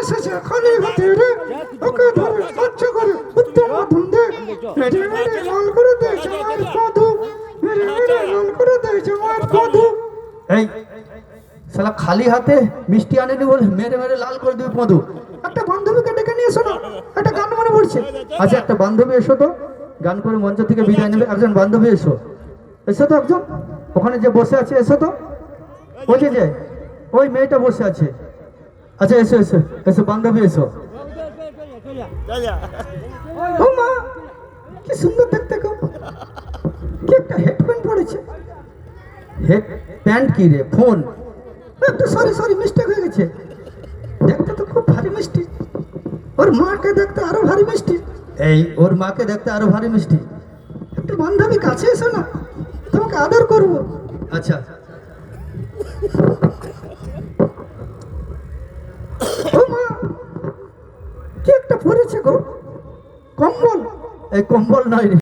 এসেছে খালি হাতে রে, ওকে ধরে স্বচ্ছ করে উত্তম মাধ্যম দে, মেরে মেরে লাল করে দে জমার মধু, মেরে মেরে লাল করে দে জমার মধু। এই শালা খালি হাতে মিষ্টি আনেনি বলে মেরে মেরে লাল করে দিবি মধু। একটা বান্ধবীকে ডেকে নিয়ে এসো না, একটা গান মনে পড়ছে। আচ্ছা একটা বান্ধবী এসো তো, গান করে মঞ্চ থেকে বিদায় নেবে। একজন বান্ধবী এসো, এসো তো একজন, ওখানে যে বসে আছে এসো তো, ওই যে ওই মেয়েটা বসে আছে। আচ্ছা এসো এসো এসো বান্ধবী এসো। ও মা কি সুন্দর দেখতে গো, কি একটা হেড প্যান্ট পড়েছে। হেড প্যান্ট কি রে, ফোন? একটু সরি মিস্টেক হয়ে গেছে। দেখতে তো খুব ভারী মিষ্টি, ওর মাকে দেখতে আরো ভারী মিষ্টি। এই ওর মাকে দেখতে আরো ভারী মিষ্টি। একটু বান্ধবী কাছে এসো না, তোমাকে আদর করবো। আচ্ছা ও মা কি একটা পরেছে গো, কম্বল? এই কম্বল নয় রে,